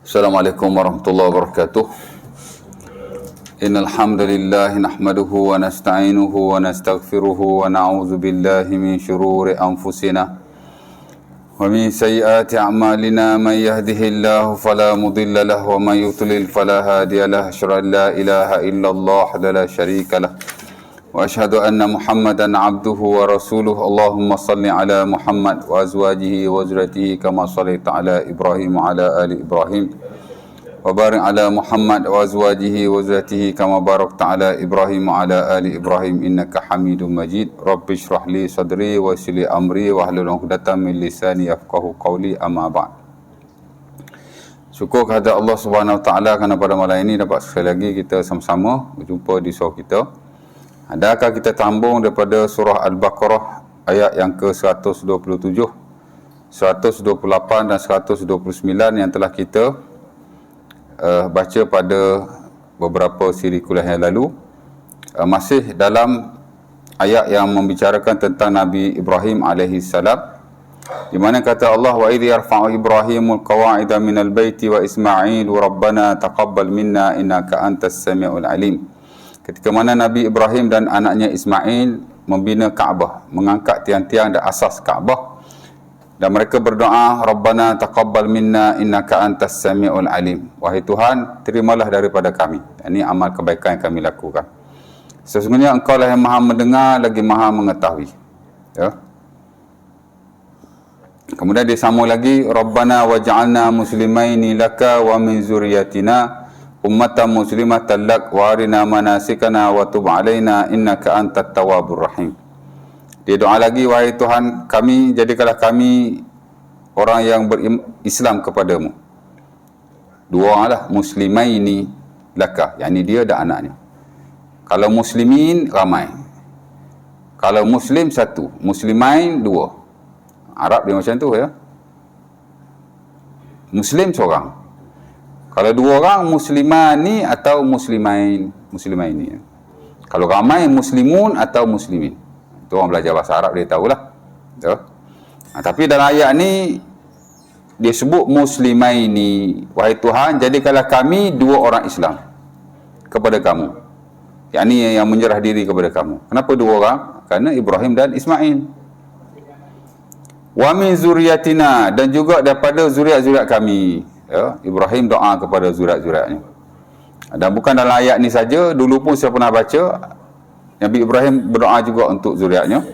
Assalamualaikum warahmatullahi wabarakatuh. Innal hamdalillah nahmaduhu wa nasta'inuhu wa nastaghfiruhu wa na'udzu billahi min shururi anfusina wa min sayyiati a'malina. May yahdihillahu fala mudilla lahu wa may yudlil fala hadiya lahu. Asyhadu an la ilaha illallah wahdahu la syarika lah wa asyhadu anna Muhammadan abduhu wa rasuluh. Allahumma salli ala Muhammad wa azwajihi wa zurriyyatihi kama shallaita ala Ibrahim wa ala ali Ibrahim wa barik ala Muhammad wa azwajihi wa zurriyyatihi kama barakta ala Ibrahim wa ala ali Ibrahim innaka Hamidum Majid. Rabbi shrah li sadri wa yassir li amri wa hlul 'uqdatam min lisani yafqahu qawli. Amma ba'd. Syukur kepada Allah Subhanahu wa taala kerana pada malam ini dapat sekali lagi kita sama-sama berjumpa di surau kita. Adakah kita tambung daripada surah Al-Baqarah ayat yang ke-127, 128 dan 129 yang telah kita baca pada beberapa siri kuliah yang lalu. Masih dalam ayat yang membicarakan tentang Nabi Ibrahim alaihi salam, di mana kata Allah, wa idh yarfa'u Ibrahimul qawa'ida minal baiti wa Ismailu rabbana taqabbal minna innaka antas samiul alim. Ketika mana Nabi Ibrahim dan anaknya Ismail membina Kaabah, mengangkat tiang-tiang dan asas Kaabah, dan mereka berdoa, Rabbana taqabbal minna innaka antas samiul alim. Wahai Tuhan, terimalah daripada kami. Ini amal kebaikan yang kami lakukan. Sesungguhnya Engkau lah yang maha mendengar lagi maha mengetahui. Ya. Kemudian dia sambung lagi, Rabbana waj'alna muslimaini laka wa min zuriyatina ummatan muslimatan lak wa arina manasikana wa tub alaina innaka antat tawwabur rahim. Dia doa lagi, wahai Tuhan kami, jadikanlah kami orang yang berislam kepadamu. Dua orang lah, muslimaini laka, yakni dia dan anaknya. Kalau muslimin ramai, kalau muslim satu, muslimain dua. Arab dia macam tu ya. Muslim seorang. Kalau dua orang, muslimani atau muslimaini. Kalau ramai, muslimun atau muslimin. Itu orang belajar bahasa Arab, dia tahulah. Ya. Tapi dalam ayat ni dia sebut muslimaini. Wahai Tuhan, jadikanlah kami dua orang Islam kepada kamu. Yakni yang menyerah diri kepada kamu. Kenapa dua orang? Kerana Ibrahim dan Ismail. Wa min zuriyatina, dan juga daripada zuriat-zuriat kami. Ya, Ibrahim doa kepada zuriat-zuriatnya. Dan bukan dalam ayat ni saja, dulu pun saya pernah baca Nabi Ibrahim berdoa juga untuk zuriatnya.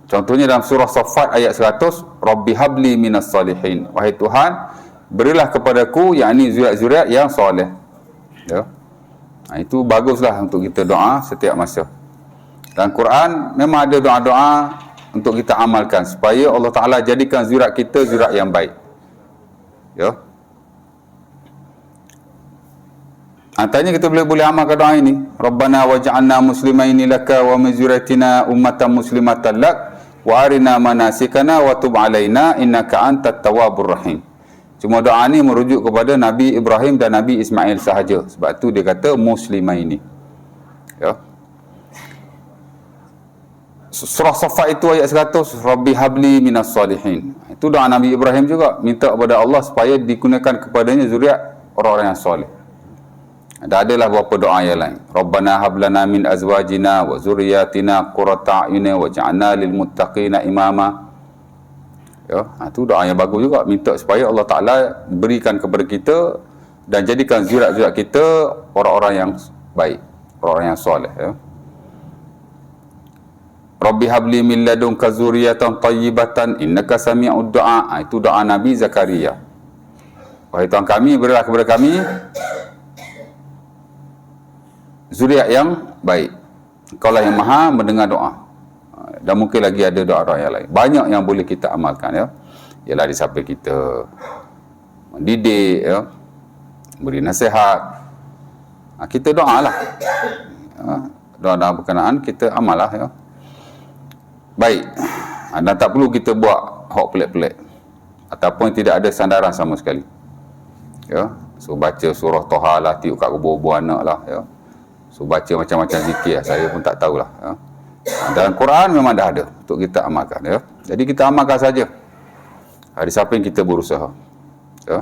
Contohnya dalam surah Saffat ayat 100, Rabbi habli minas salihin. Wahai Tuhan, berilah kepadaku yakni zuriat-zuriat yang soleh. Ya. Itu baguslah untuk kita doa setiap masa. Dan Quran memang ada doa-doa untuk kita amalkan supaya Allah Ta'ala jadikan zuriat kita zuriat yang baik. Ya. Antaranya kita boleh amalkan doa ini. Rabbana waj'alna muslimaini laka wa min zurriyyatina ummatan muslimatan lak wa arina manasikana wa tub alaina innaka antat tawwabur rahim. Cuma doa ini merujuk kepada Nabi Ibrahim dan Nabi Ismail sahaja. Sebab tu dia kata muslimaini. Ya. Surah Saffat itu ayat 100, Rabbi habli minas salihin. Itu doa Nabi Ibrahim juga, minta kepada Allah supaya digunakan kepadanya zuriat orang-orang yang soleh. Dan adalah beberapa doa yang lain. Rabbana hablana min azwajina wa zurriyatina qurrata a'yunin waj'alna lil muttaqina imama. Ya, itu doa yang bagus juga, minta supaya Allah Taala berikan kepada kita dan jadikan zuriat-zuriat kita orang-orang yang baik, orang-orang yang soleh, ya. Rabbi habli min ladunka zuriyatan tayyibatan innaka sami'ud du'a. Itu doa Nabi Zakaria. Wahai Tuhan kami, berilah kepada kami zuriat yang baik. Engkaulah yang maha mendengar doa. Dan mungkin lagi ada doa-doa yang lain. Banyak yang boleh kita amalkan, ya. Ialah di samping kita mendidik, ya, beri nasihat. Kita doalah. Ya, doa-doa berkenaan kita amallah, ya. Baik. Dan tak perlu kita buat hok pelik-pelik ataupun tidak ada sandaran sama sekali. Ya, so baca surah Toha lah, tiup kat kubur anak lah, ya. So baca macam-macam zikir, saya pun tak tahulah, ya. Dalam Quran memang dah ada untuk kita amalkan, ya. Jadi kita amalkan saja. Di samping kita berusaha. Ya.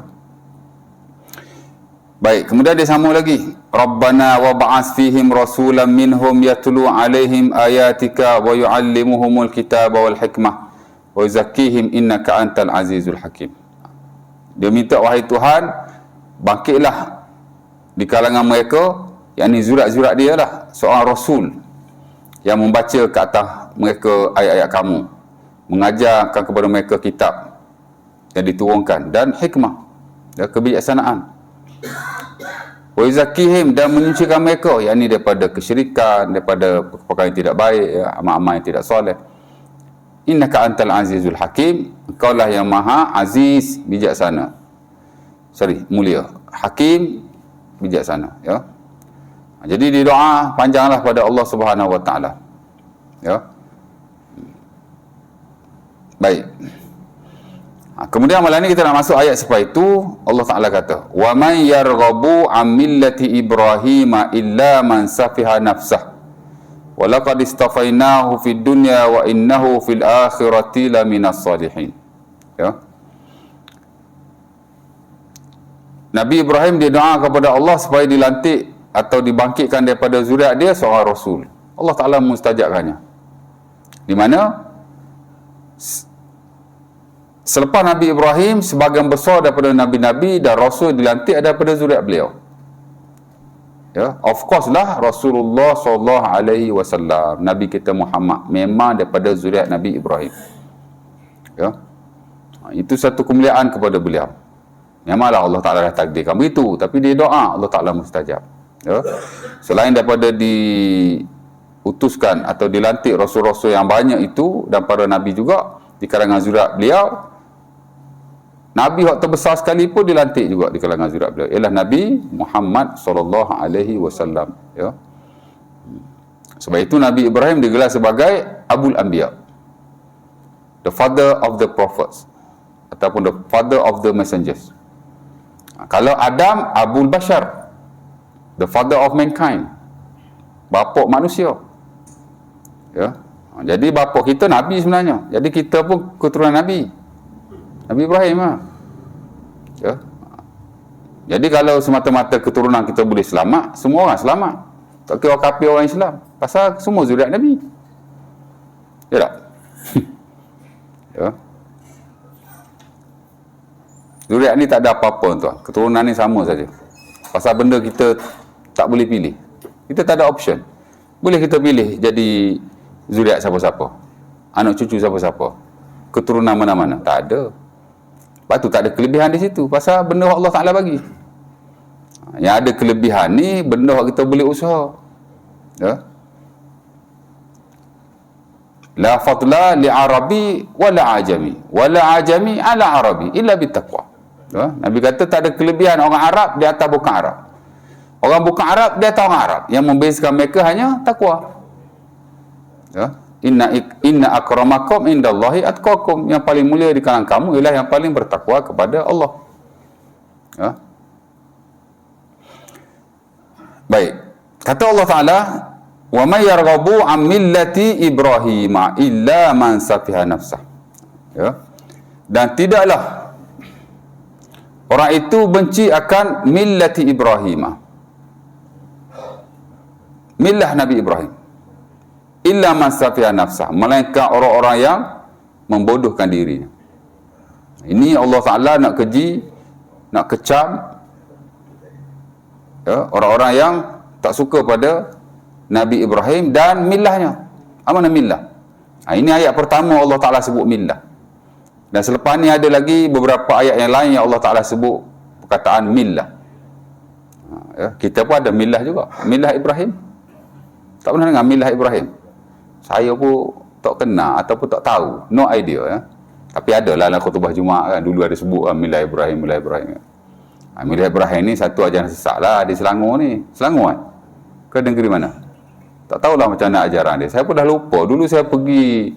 Baik, kemudian dia sambung lagi. Rabbana wa ba'ats fihim rasulan minhum yatlu 'alaihim ayatika wa yu'allimuhumul kitaba wal hikmah wa yuzakkihim innaka antal azizul hakim. Dia minta, wahai Tuhan, bangkitlah di kalangan mereka, yakni zurat-zurat dia lah, seorang rasul yang membaca ke atas mereka ayat-ayat kamu, mengajarkan kepada mereka kitab yang diturunkan dan hikmah dan kebijaksanaan. Wa yuzakkihim, dan menyucikan mereka, yakni daripada kesyirikan, daripada perkara yang tidak baik, ya, amal-amal yang tidak soleh. Innaka antal azizul hakim, engkau lah yang maha aziz, bijaksana. Mulia. Hakim, bijaksana, ya. Jadi di doa panjanglah pada Allah Subhanahu wa taala. Ya. Baik. Kemudian malam ni kita nak masuk ayat setelah itu. Allah Ta'ala kata, wa man yarghabu an millati Ibrahim illa man safiha nafsah wa laqad istafainahu fid dunya wa innahu fil akhirati laminas salihin. Ya. Nabi Ibrahim dia doa kepada Allah supaya dilantik atau dibangkitkan daripada zuriat dia seorang rasul. Allah Ta'ala mustajabkannya. Di mana selepas Nabi Ibrahim, sebahagian besar daripada Nabi-Nabi dan Rasul dilantik daripada zuriat beliau. Ya, of course lah Rasulullah SAW, Nabi kita Muhammad, memang daripada zuriat Nabi Ibrahim. Ya, itu satu kemuliaan kepada beliau. Memanglah Allah Ta'ala dah takdirkan begitu, tapi dia doa, Allah Ta'ala mustajab. Ya, selain daripada diutuskan atau dilantik Rasul-Rasul yang banyak itu, dan para Nabi juga di kalangan zuriat beliau, Nabi yang terbesar sekali pun dilantik juga di kalangan zuriat beliau, ialah Nabi Muhammad SAW. Ya. Sebab itu Nabi Ibrahim digelar sebagai Abul Anbiya, the father of the prophets, ataupun the father of the messengers. Kalau Adam, Abul Bashar, the father of mankind, bapa manusia. Ya. Jadi bapa kita Nabi sebenarnya. Jadi kita pun keturunan Nabi Ibrahim lah. Ya. Jadi kalau semata-mata keturunan kita boleh selamat, semua orang selamat. Tak kira kafir orang Islam. Pasal semua zuriat Nabi. Ya tak? Ya. Zuriat ni tak ada apa-apa tuan. Keturunan ni sama saja. Pasal benda kita tak boleh pilih. Kita tak ada option. Boleh kita pilih jadi zuriat siapa-siapa, anak cucu siapa-siapa, keturunan mana-mana? Tak ada. Lepas tu tak ada kelebihan di situ. Pasal benda Allah Ta'ala bagi. Yang ada kelebihan ni benda yang kita boleh usaha. Ya. La fadla li arabi wala ajami wala ajami ala arabi illa bitaqwa. Ya. Nabi kata tak ada kelebihan orang Arab di atas bukan Arab. Orang bukan Arab di atas orang Arab. Yang membezakan mereka hanya takwa. Ya. Inna akramakum indallahi atqakum. Yang paling mulia di kalangan kamu ialah yang paling bertakwa kepada Allah. Ya. Baik. Kata Allah Ta'ala, wa may yarghabu an millati Ibrahim illa man safiha nafsah. Ya. Dan tidaklah orang itu benci akan millati Ibrahim, millah Nabi Ibrahim, illa man safiha nafsah, melainkan orang-orang yang membodohkan dirinya. Ini Allah Ta'ala nak keji, nak kecam, ya, orang-orang yang tak suka pada Nabi Ibrahim dan millahnya. Apa nama millah? Ini ayat pertama Allah Ta'ala sebut millah. Dan selepas ni ada lagi beberapa ayat yang lain yang Allah Ta'ala sebut perkataan millah. Ya, kita pun ada millah juga. Millah Ibrahim. Tak pernah dengar millah Ibrahim? Saya pun tak kenal ataupun tak tahu. No idea. Ya. Tapi ada lah khutbah Jumaat kan. Dulu ada sebut millah Ibrahim, millah Ibrahim. Millah Ibrahim ni satu ajaran sesat lah di Selangor ni. Selangor kan? Ke negeri mana? Tak tahulah macam mana ajaran dia. Saya pun dah lupa. Dulu saya pergi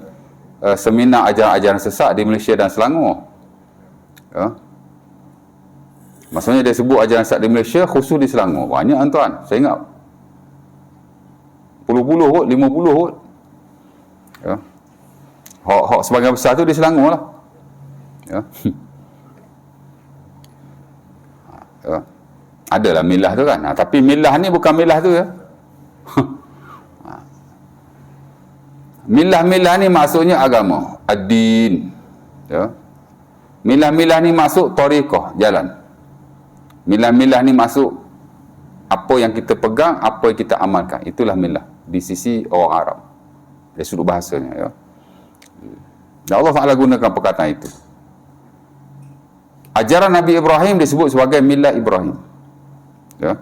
seminar ajaran-ajaran sesat di Malaysia dan Selangor. Ya. Maksudnya dia sebut ajaran sesat di Malaysia, khusus di Selangor. Banyak tuan. Saya ingat puluh-puluh kot, 50 kot. Ya. Hak sebagian besar tu di Selangor lah. Ya. Ya. Adalah milah tu kan. Tapi milah ni bukan milah tu ya. Milah-milah ni maksudnya agama, ad-din. Ya. Milah-milah ni masuk tariqah, jalan. Milah-milah ni masuk apa yang kita pegang, apa yang kita amalkan. Itulah milah di sisi orang Arab. Dari sudut bahasanya ya. Dan Allah Ta'ala gunakan perkataan itu. Ajaran Nabi Ibrahim disebut sebagai milah Ibrahim. Ya.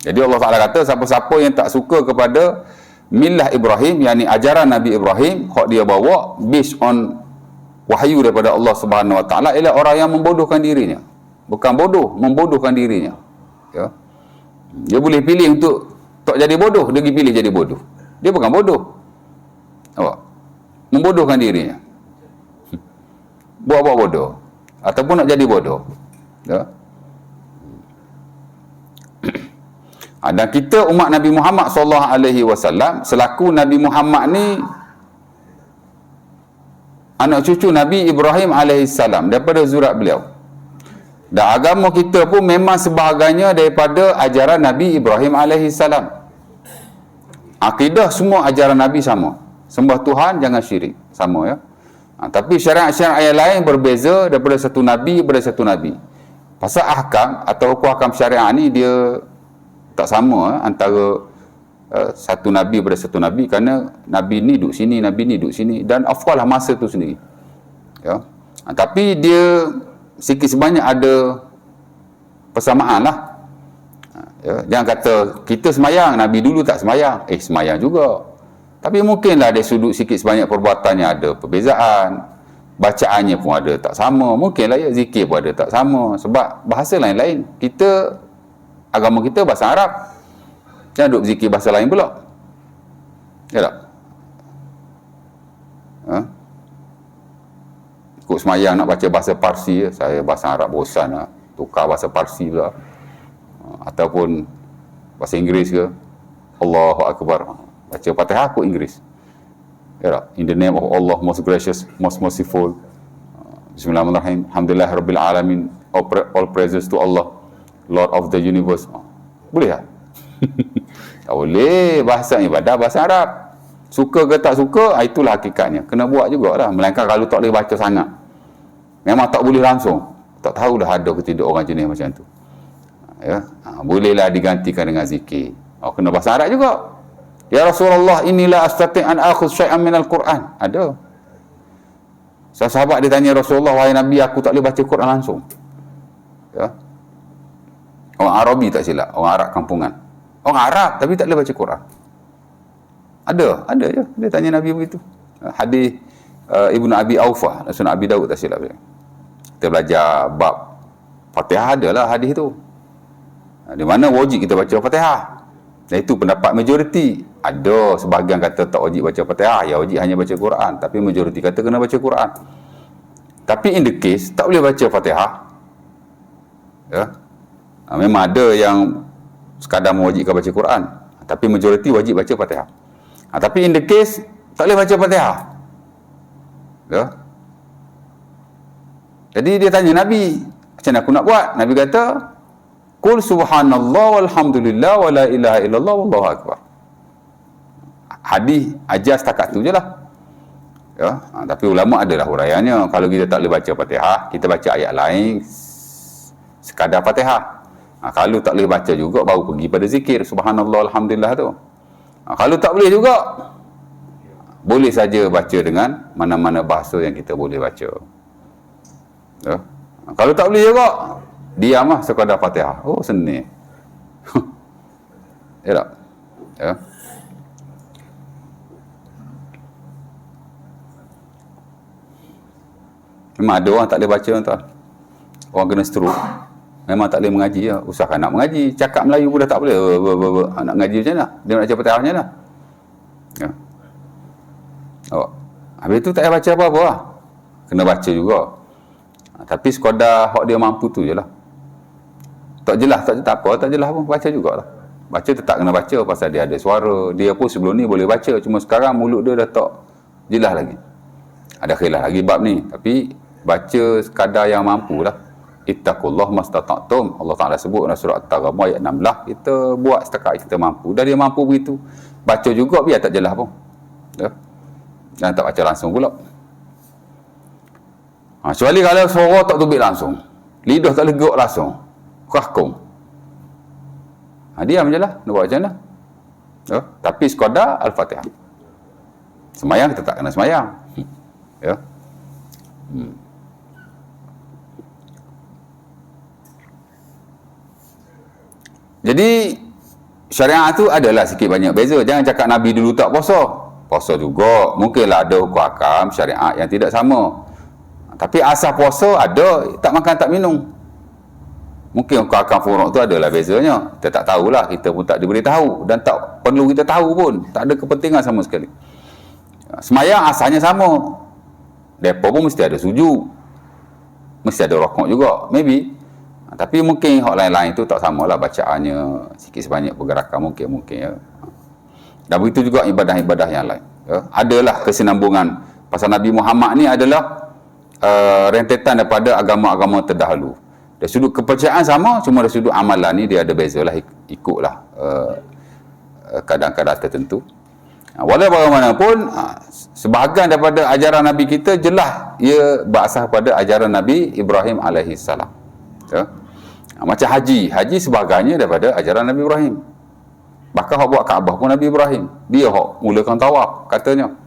Jadi Allah Ta'ala kata siapa-siapa yang tak suka kepada milah Ibrahim, yakni ajaran Nabi Ibrahim, hak dia bawa based on wahyu daripada Allah Subhanahu Wa Ta'ala, ialah orang yang membodohkan dirinya. Bukan bodoh, membodohkan dirinya. Ya. Dia boleh pilih untuk tak jadi bodoh, dia pergi pilih jadi bodoh. Dia bukan bodoh. Apa? Membodohkan dirinya. Buat-buat bodoh. Ataupun nak jadi bodoh. Ya. Dan kita umat Nabi Muhammad SAW, selaku Nabi Muhammad ni anak cucu Nabi Ibrahim AS daripada zurat beliau. Dan agama kita pun memang sebahagiannya daripada ajaran Nabi Ibrahim AS. Akidah semua ajaran Nabi sama. Sembah Tuhan, jangan syirik. Sama ya. Tapi syariat-syariat yang lain berbeza daripada satu Nabi kepada satu Nabi. Pasal ahkam atau hukum-hukum syariat ni dia tak sama antara satu Nabi pada satu Nabi, kerana Nabi ni duduk sini, Nabi ni duduk sini, dan afwalah masa tu sendiri ya. Tapi dia sikit sebanyak ada persamaan lah ya. Jangan kata kita semayang, Nabi dulu tak semayang, semayang juga, tapi mungkinlah dari sudut sikit sebanyak perbuatannya ada perbezaan, bacaannya pun ada tak sama, mungkinlah ya, zikir pun ada tak sama, sebab bahasa lain-lain. Kita agama kita bahasa Arab, jangan duk zikir bahasa lain pula. Ya tak? Ha? Ikut semayang nak baca bahasa Parsi, saya bahasa Arab bosan lah, tukar bahasa Parsi pula. Ataupun bahasa Inggeris ke, Allahu Akbar, baca Fatihah ikut Inggeris. Ya tak? In the name of Allah, most gracious, most merciful. Bismillahirrahmanirrahim. Alhamdulillah Rabbil Alamin. All praises to Allah, Lord of the universe. Boleh tak? Tak boleh. Bahasa ibadah bahasa Arab. Suka ke tak suka, itulah hakikatnya. Kena buat jugalah. Melainkan kalau tak boleh baca sangat, memang tak boleh langsung, tak tahulah ada ke tidak orang jenis macam tu ya. Bolehlah digantikan dengan zikir. Kena bahasa Arab juga. Ya Rasulullah, inilah astati' an akhudh syai'an minal Quran. Ada sahabat dia tanya Rasulullah, wahai Nabi, aku tak boleh baca Quran langsung ya. Orang Arabi tak silap, orang Arab kampungan, orang Arab tapi tak boleh baca Quran. Ada je. Dia tanya Nabi begitu. Hadis Ibnu Abi Aufah, Sunan Abi Daud tak silap dia. Kita belajar bab Fatihah, adalah hadis tu. Di mana wajib kita baca Fatihah. Dan itu pendapat majoriti. Ada sebahagian kata tak wajib baca Fatihah, ya wajib hanya baca Quran, tapi majoriti kata kena baca Quran. Tapi in the case tak boleh baca Fatihah ya. Memang ada yang sekadar mewajibkan baca Quran, tapi majoriti wajib baca Fatihah. Tapi in the case tak boleh baca Fatihah ya. Jadi dia tanya Nabi, macam mana aku nak buat? Nabi kata, Qul subhanallah walhamdulillah wa la ilaha illallah wallahu akbar. Hadis ajar setakat tu je lah ya. Tapi ulama adalah huraiannya. Kalau kita tak boleh baca Fatihah, kita baca ayat lain sekadar Fatihah. Kalau tak boleh baca juga, baru pergi pada zikir subhanallah alhamdulillah tu. Kalau tak boleh juga, boleh saja baca dengan mana-mana bahasa yang kita boleh baca ya. Kalau tak boleh juga, diam lah sekadar Fatihah. Seni ya tak ya. Memang ada orang tak boleh baca tuan. Orang kena stroke, memang tak boleh mengaji ya. Usahakan nak mengaji, cakap Melayu pun dah tak boleh. Nak mengaji macam mana? Dia nak baca Fatihah macam mana ya. Habis tu tak payah baca apa-apa lah. Kena baca juga. Tapi sekadar hak dia mampu tu je lah. Tak jelas, tak apa, tak jelas pun baca jugalah. Baca tetap kena baca pasal dia ada suara. Dia pun sebelum ni boleh baca, cuma sekarang mulut dia dah tak jelas lagi. Ada khilaf lagi bab ni, tapi Baca sekadar yang mampu lah. Ittaqullah mastata'tum. Allah Ta'ala sebut dalam surah At-Taghabun ayat 16. Kita buat setakat kita mampu. Dan dia mampu begitu. Baca juga biar tak jelas pun. Ya? Dan tak baca langsung pula. Kecuali kalau suara tak tubik langsung. Lidah tak leguk langsung. Rahkum. Diam je lah. Nak buat macam mana? Ya? Tapi sekadar Al-Fatihah. Semayang kita tak kena semayang. Ya. Jadi syariat tu adalah sikit banyak beza. Jangan cakap Nabi dulu tak puasa. Puasa juga. Mungkinlah ada hukum hakam syariat yang tidak sama. Tapi asal puasa ada, tak makan tak minum. Mungkin hukum hakam furuk tu adalah bezanya. Kita tak tahulah, kita pun tak diberitahu dan tak perlu kita tahu pun. Tak ada kepentingan sama sekali. Semayang asalnya sama. Depa pun mesti ada suju. Mesti ada rokok juga, maybe. Tapi mungkin hak lain-lain tu tak samalah bacaannya, sikit sebanyak pergerakan mungkin ya. Dan begitu juga ibadah-ibadah yang lain. Ya. Adalah kesinambungan. Pasal Nabi Muhammad ni adalah rentetan daripada agama-agama terdahulu. Dari sudut kepercayaan sama, cuma dari sudut amalan ni dia ada bezalah, ikutlah kadang-kadang tertentu. Walau bagaimanapun, sebahagian daripada ajaran Nabi kita jelas ia berasas pada ajaran Nabi Ibrahim alaihissalam. Ya. Macam haji sebahagiannya daripada ajaran Nabi Ibrahim. Bahkan hak buat Kaabah pun Nabi Ibrahim. Dia hak mulakan tawaf katanya.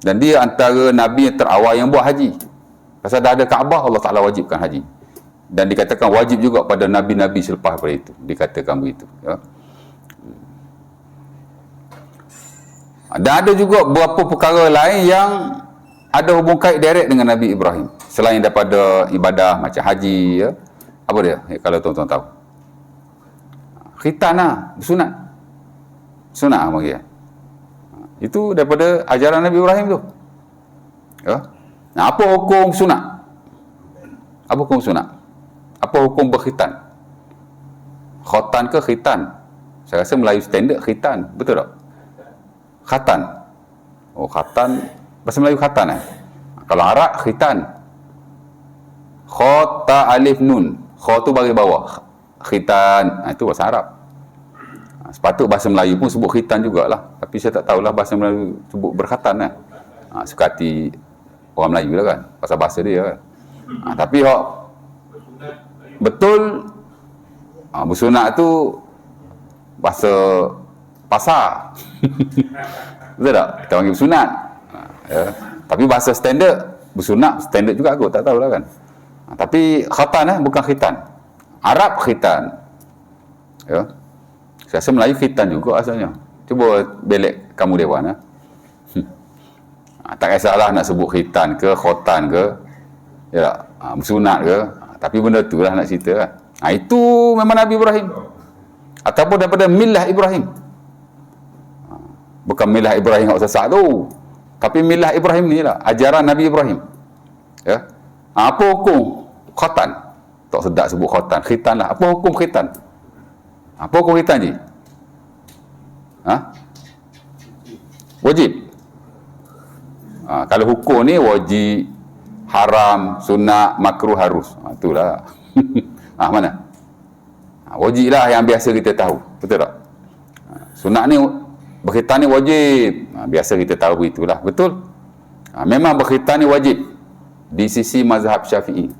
Dan dia antara Nabi yang terawal yang buat haji. Pasal dah ada Kaabah, Allah Ta'ala wajibkan haji. Dan dikatakan wajib juga pada Nabi-Nabi selepas daripada itu. Dikatakan begitu. Ya. Dan ada juga beberapa perkara lain yang ada hubung kait direct dengan Nabi Ibrahim. Selain daripada ibadah macam haji, ya. Apa dia? Kalau tuan-tuan tahu. Khitan lah, bersunat. Sunat bagi dia. Itu daripada ajaran Nabi Ibrahim tu. Ya. Nah, apa hukum sunat? Apa hukum sunat? Apa hukum berkhitan? Khotan ke khitan? Saya rasa Melayu standard khitan, betul tak? Khatan. Oh, khatan. Bahasa Melayu khatan eh? Kalau Arab, khitan. Khota alif nun. Kho tu bagi bawah. Khitan. Itu bahasa Arab. Sepatut bahasa Melayu pun sebut khitan jugalah. Tapi saya tak tahulah bahasa Melayu sebut berkhatan lah. Suka hati orang Melayu lah kan. Pasal bahasa dia kan. Tapi betul bersunat tu bahasa pasar. Betul tak? Kita panggil bersunat. Ya. Tapi bahasa standard bersunat standard juga aku tak tahulah kan. Tapi khatan bukan khitan. Arab khitan. Ya. Saya rasa Melayu khitan juga asalnya. Cuba belek kamu dewan tak kisahlah nak sebut khitan ke khotan ke, ya, bersunat ke, tapi benda tu lah nak cerita kan. Itu memang Nabi Ibrahim. Ataupun daripada milah Ibrahim. Bukan milah Ibrahim yang sesat tu. Tapi milah Ibrahim ni lah, ajaran Nabi Ibrahim. Ya. Apa hukum khotan? Tak sedap sebut khotan, khitan lah. Apa hukum khitan? Apa hukum khitan je? Wajib. Kalau hukum ni wajib, haram, sunat, makruh, harus. Itulah. Mana? Wajib lah yang biasa kita tahu. Betul tak? Sunat ni, berkhitan ni wajib. Biasa kita tahu itulah. Betul? Memang berkhitan ni wajib. Di sisi mazhab Syafi'i.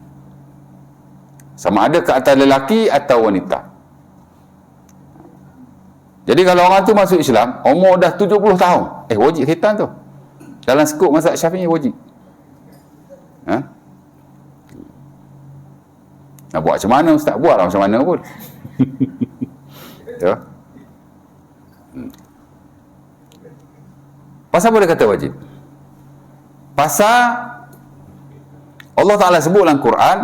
Sama ada ke atas lelaki atau wanita. Jadi kalau orang tu masuk Islam, umur dah 70 tahun. Wajib khitan tu. Dalam skop mazhab Syafi'i wajib. Nak buat macam mana ustaz? Buatlah macam mana pun. Ya. Pasal apa dia kata wajib? Pasal Allah Ta'ala sebut dalam Quran,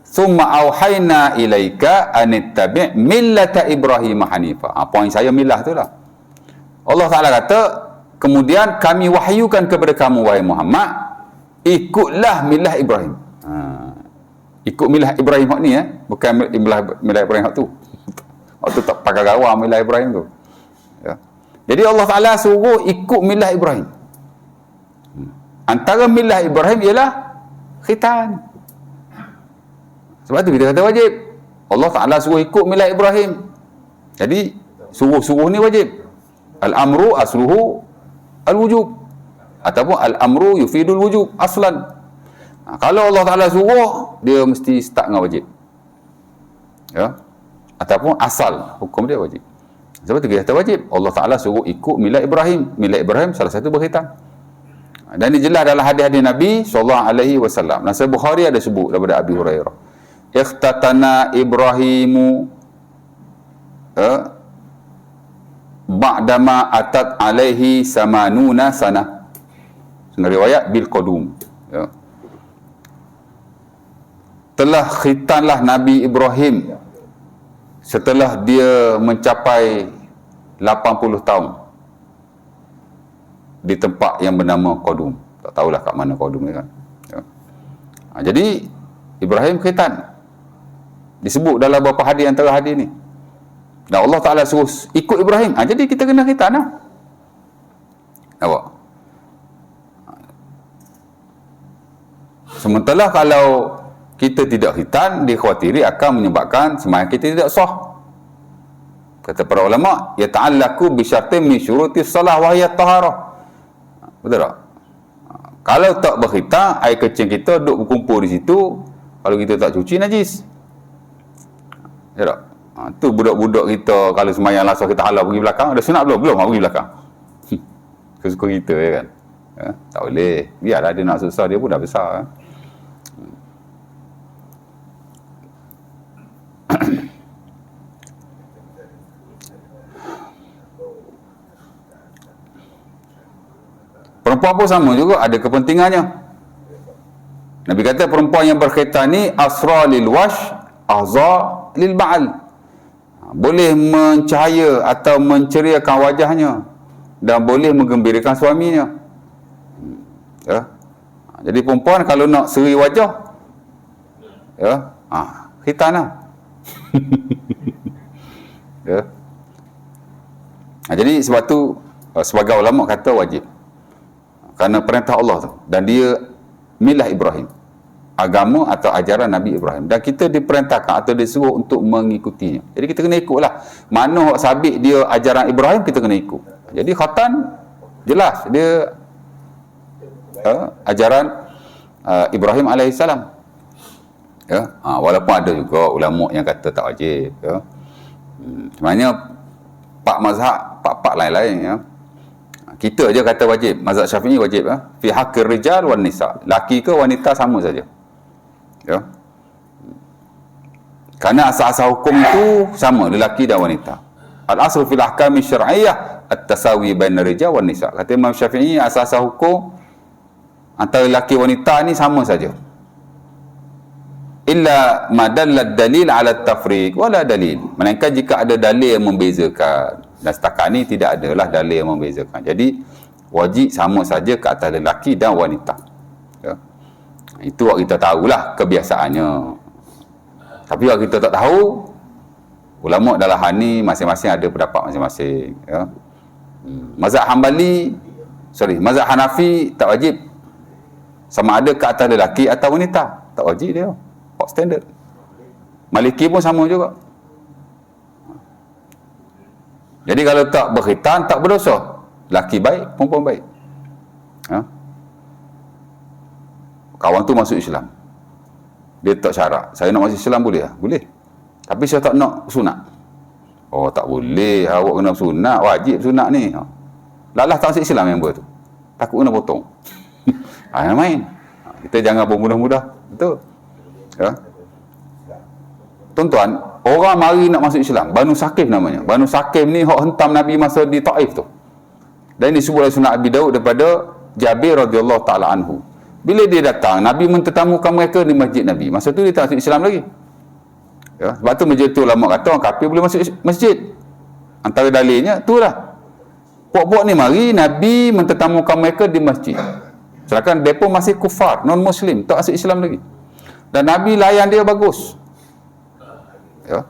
"Tsumma auhayna ilaika anittabi' millata Ibrahim hanifa." Poin saya milah tu lah. Allah Ta'ala kata, kemudian kami wahyukan kepada kamu wahai Muhammad, ikutlah milah Ibrahim. Ikut milah Ibrahim hak ni bukan milah Ibrahim hak tu. Hak tu tak pakai gawang milah Ibrahim tu. Ya. Jadi Allah Ta'ala suruh ikut milah Ibrahim. Antara milah Ibrahim ialah khitan. Sebab tu kita kata wajib. Allah Ta'ala suruh ikut milat Ibrahim. Jadi suruh-suruh ni wajib. Al-amru asluhu al-wujub, ataupun al-amru yufidul wujub aslan. Kalau Allah Ta'ala suruh, dia mesti start dengan wajib, ya, ataupun asal hukum dia wajib. Sebab tu kita kata wajib. Allah Ta'ala suruh ikut milat Ibrahim. Milat Ibrahim salah satu berkhitan. Dan ini jelas dalam hadis-hadis Nabi SAW. Nasai Bukhari ada sebut daripada Abi Hurairah, ikhtatana Ibrahimu ba'dama atat alaihi samanuna sana. Setengah riwayat bil qadum, ya. Telah khitanlah Nabi Ibrahim setelah dia mencapai 80 tahun di tempat yang bernama Qadum. Tak tahulah kat mana Qadum ni kan, ya. Jadi Ibrahim khitan disebut dalam beberapa hadis antara hadis ni. Dan Allah Ta'ala suruh ikut Ibrahim. Jadi kita kena khitan lah. Nampak? Sementara kalau kita tidak khitan, dikhawatiri akan menyebabkan sembahyang kita tidak sah. Kata para ulama, yata'allaku bi syartin min syurutis salah wa hiya taharah. Betul tak? Kalau tak berkhitan, air kecil kita duduk berkumpul di situ, kalau kita tak cuci, najis. Ya tak? Tu budak-budak kita kalau sembahyang asar kita halau pergi belakang, ada sunat belum? Belum, pergi belakang. Kesuka kita, ya kan? Ya, tak boleh. Biarlah dia nak susah, dia pun dah besar, ya. Perempuan pun sama juga, ada kepentingannya. Nabi kata perempuan yang berkhitan ni asra lil wash, ahza lil ba'al. Boleh mencahaya atau menceriakan wajahnya dan boleh menggembirakan suaminya, ya. Jadi perempuan kalau nak seri wajah, ya, khitan lah. Ya. Jadi sebab tu sebagai ulama kata wajib, kerana perintah Allah tu, dan dia milah Ibrahim, agama atau ajaran Nabi Ibrahim, dan kita diperintahkan atau disuruh untuk mengikutinya. Jadi kita kena ikutlah. Mana hak sabit dia ajaran Ibrahim, kita kena ikut. Jadi khatan jelas dia ajaran Ibrahim alaihissalam, ya. Walaupun ada juga ulama yang kata tak wajib, ya. Sebenarnya pak mazhab, pak lain-lain, ya. Kita je kata wajib. Mazhab Syafi'i wajib, ya. Fi haqqir rijal wan nisa. Laki ke wanita sama saja, ya. Kerana asal-asal hukum itu sama, lelaki dan wanita. Al-aslu fil ahkami syar'iyyah at-tasawi bainar rijal wan nisa. Kata Imam Syafi'i, asal-asal hukum antara lelaki wanita ni sama saja. Illa madallad dalil ala tafriq wala dalil. Melainkan jika ada dalil yang membezakan. Dan setakat ni tidak adalah dalil yang membezakan. Jadi wajib sama saja ke atas lelaki dan wanita, ya. Itu what kita tahulah kebiasaannya. Tapi what kita tak tahu, ulama dalam hal ni masing-masing ada pendapat masing-masing, ya. Mazhab mazhab Hanafi tak wajib sama ada ke atas lelaki atau wanita, tak wajib dia, hak standard. Maliki pun sama juga. Jadi kalau tak berkhitan, tak berdosa. Laki baik, perempuan baik, ha? Kawan tu masuk Islam, dia tak syarat, saya nak masuk Islam boleh tak? Boleh. Tapi saya tak nak sunat. Oh, tak boleh, awak kena sunat, wajib sunat ni. Lalah tak masuk Islam member tu, takut kena potong. Main. Kita jangan bermudah-mudah, betul, ya. Tuan-tuan, orang mari nak masuk Islam, Banu Saqif namanya. Banu Saqif ni hak hentam Nabi masa di Taif tu. Dan ini disebut oleh Sunnah Abi Daud daripada Jabir radhiyallahu taala anhu. Bila dia datang, Nabi mentetamukan mereka di masjid Nabi. Masa tu dia tak masuk Islam lagi, ya. Sebab tu masjid tu ulama kata orang kafir boleh masuk masjid. Antara dalilnya itulah. Puak-puak ni mari, Nabi mentetamukan mereka di masjid. Sedangkan mereka masih kufar, non-muslim, tak masuk Islam lagi. Dan Nabi layan dia bagus, ya.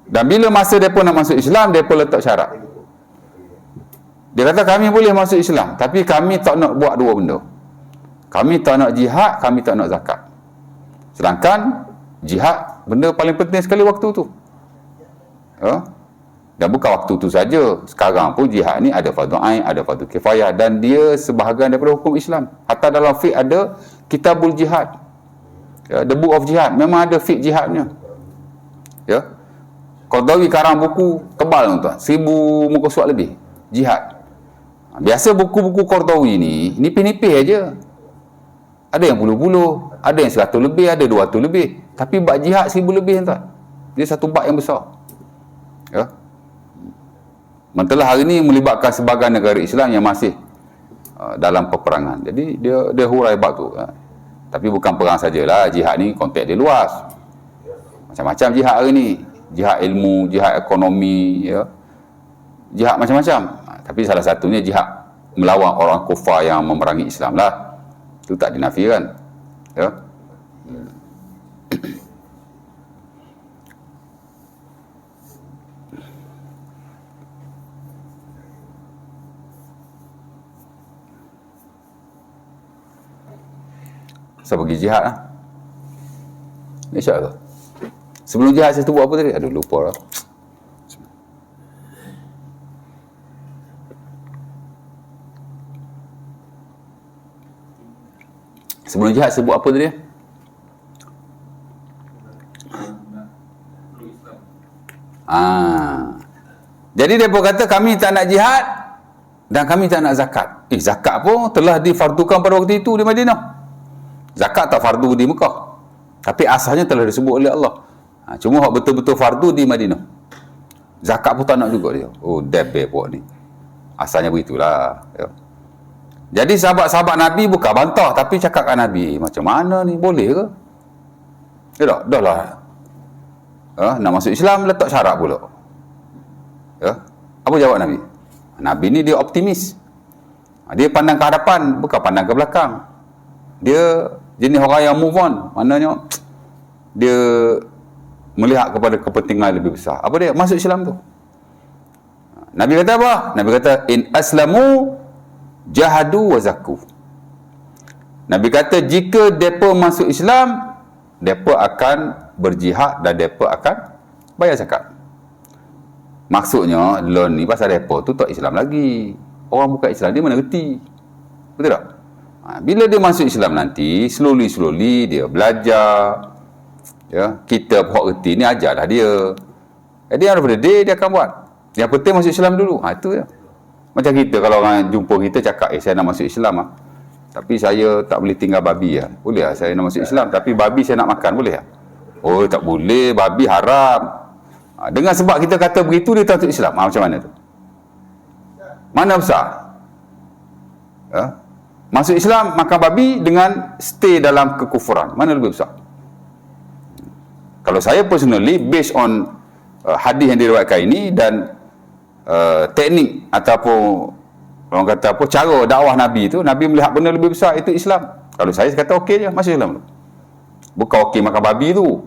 Dan bila masa mereka nak masuk Islam, mereka letak syarat. Dia kata kami boleh masuk Islam, tapi kami tak nak buat dua benda. Kami tak nak jihad, kami tak nak zakat. Sedangkan jihad benda paling penting sekali waktu tu. Dan bukan waktu tu saja. Sekarang pun jihad ni ada fardu ain, ada fardu kifayah, dan dia sebahagian daripada hukum Islam. Hatta dalam fiqh ada kitabul jihad. The book of jihad. Memang ada fiqh jihadnya. Qardawi karang buku tebal tuan, 1000 muka surat lebih jihad. Biasa buku-buku Qardawi ni nipis-nipis aja. Ada yang puluh-puluh, ada yang 100 lebih, ada 200 lebih. Tapi bab jihad 1000 lebih tuan. Dia satu bab yang besar. Mantalah hari ni melibatkan sebahagian negara Islam yang masih dalam peperangan. Jadi dia hurai bab tu. Tapi bukan perang sajalah, jihad ni konteks dia luas. Macam-macam jihad hari ni. Jihad ilmu, jihad ekonomi, jihad macam-macam. Tapi salah satunya jihad melawan orang kufar yang memerangi Islam lah. Itu tak dinafikan. Saya pergi jihad lah. InsyaAllah. Sebelum jihad saya tu buat apa tadi? Aduh, lupa lah. Sebelum jihad saya buat apa tadi? Jadi dia pun kata kami tak nak jihad dan kami tak nak zakat. Zakat pun telah difardukan pada waktu itu di Madinah. Zakat tak fardu di Mekah, tapi asalnya telah disebut oleh Allah. Cuma hak betul-betul fardu di Madinah. Zakat pun tak nak juga dia. Oh, debel puak ni. Asalnya begitulah. Jadi sahabat-sahabat Nabi bukan bantah, tapi cakapkan Nabi, macam mana ni, boleh ke? Tak, dah lah. Nak masuk Islam letak syarat pula. Apa jawab Nabi? Nabi ni dia optimis. Dia pandang ke hadapan, bukan pandang ke belakang. Dia jenis orang yang move on. Maknanya dia melihat kepada kepentingan lebih besar. Apa dia? Masuk Islam tu. Nabi kata apa? Nabi kata in aslamu jahadu wa zakku. Nabi kata jika depa masuk Islam, depa akan berjihad dan depa akan bayar zakat. Maksudnya loan ni pasal depa tu tak Islam lagi. Orang bukan Islam dia mana reti. Betul tak? Bila dia masuk Islam nanti, slowly dia belajar. Kita hak reti ni ajarlah dia. Jadi daripada dia akan buat. Yang penting masuk Islam dulu. Itu je. Macam kita kalau orang jumpa kita cakap, saya nak masuk Islam tapi saya tak boleh tinggal babi Boleh lah saya nak masuk Islam, tapi babi saya nak makan, boleh tak? Oh, tak boleh, babi haram. Dengan sebab kita kata begitu, dia tak masuk Islam. Macam mana tu? Mana besar? Masuk Islam, makan babi dengan stay dalam kekufuran. Mana lebih besar? Kalau saya personally, based on hadis yang diriwayatkan ini dan teknik ataupun orang kata apa, cara dakwah Nabi tu, Nabi melihat benda lebih besar, itu Islam. Kalau saya kata okey je, masuk Islam tu. Bukan okey makan babi tu.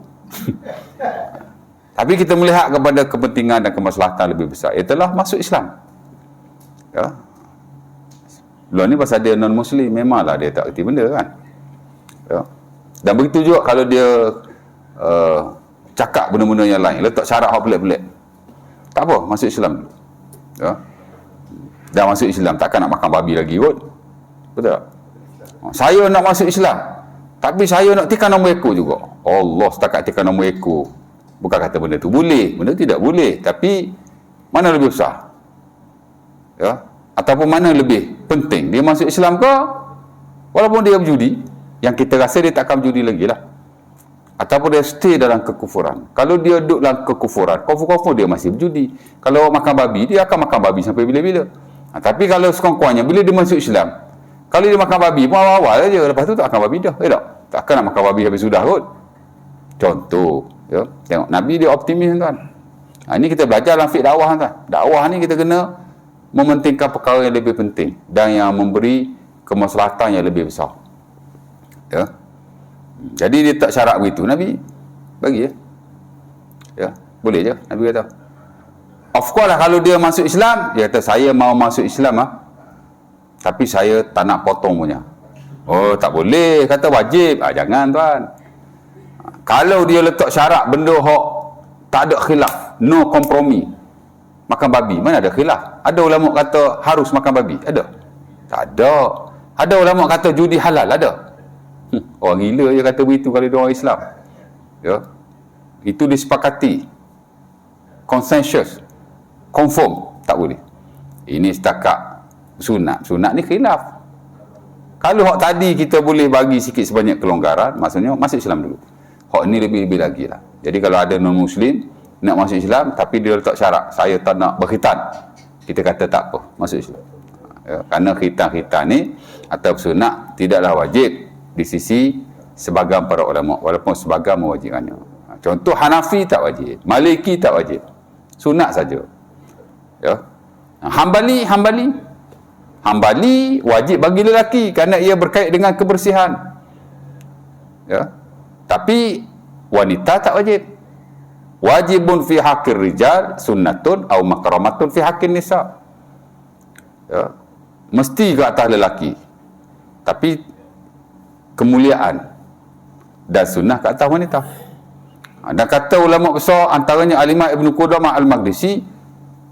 Tapi kita melihat kepada kepentingan dan kemaslahatan lebih besar, itulah masuk Islam. Belum ni pasal dia non-Muslim, memanglah dia tak erti benda kan. Dan begitu juga kalau dia cakap benda-benda yang lain, letak syarat hak pelik-pelik, tak apa, masuk Islam. Dah masuk Islam, takkan nak makan babi lagi kot. Betul tak? Saya nak masuk Islam, tapi saya nak tikar nombor ekor juga. Allah, setakat tikar nombor ekor. Bukan kata benda tu boleh, benda tidak boleh, tapi mana lebih besar? Ataupun mana lebih penting, dia masuk Islam ke walaupun dia berjudi, yang kita rasa dia takkan berjudi lagi lah, ataupun dia stay dalam kekufuran. Kalau dia duduk dalam kekufuran, confirm dia masih berjudi. Kalau makan babi, dia akan makan babi sampai bila-bila. Tapi kalau sekurang-kurangnya bila dia masuk Islam, kalau dia makan babi pun awal-awal saja, lepas tu tak akan babi dah. Tak akan nak makan babi habis sudah kot. Contoh, tengok Nabi dia optimis tuan. Ini kita belajar dalam fiqh dakwah tuan. Dakwah ni kita kena mementingkan perkara yang lebih penting dan yang memberi kemaslahatan yang lebih besar. Jadi dia tak syarat begitu, Nabi bagi boleh je. Nabi kata, of course lah kalau dia masuk Islam, dia kata saya mau masuk Islam tapi saya tak nak potong punya. Oh, tak boleh kata wajib. Jangan tuan. Kalau dia letak syarat benda hok tak ada khilaf, no kompromi, makan babi, mana ada khilaf? Ada ulama kata harus makan babi? Ada? Tak ada. Ada ulama kata judi halal? Ada? Orang gila je kata begitu kalau dia orang Islam. Ya. Itu disepakati. Consensus. Confirm. Tak boleh. Ini setakat sunat. Sunat ni khilaf. Kalau hak tadi kita boleh bagi sikit sebanyak kelonggaran, maksudnya masuk Islam dulu. Hak ni lebih-lebih lagi lah. Jadi kalau ada non-Muslim nak masuk Islam tapi dia letak syarat, saya tak nak berkhitan, kita kata tak apa, masuk Islam. Ya, kerana khitan-khitan ni atau sunat tidaklah wajib di sisi sebahagian para ulama, walaupun sebahagian mewajibkannya. Contoh Hanafi tak wajib, Maliki tak wajib, sunat saja. Ya. Hambali wajib bagi lelaki kerana ia berkait dengan kebersihan. Ya. Tapi wanita tak wajib. Wajibun fi haqqir rijal sunnatun au makramatun fi haqqin nisa. Ya. Mesti ke atas lelaki. Tapi kemuliaan dan sunnah ke atas wanita. Dan kata ulama besar antaranya Al-Imam Ibn Qudamah Al-Maqdisi,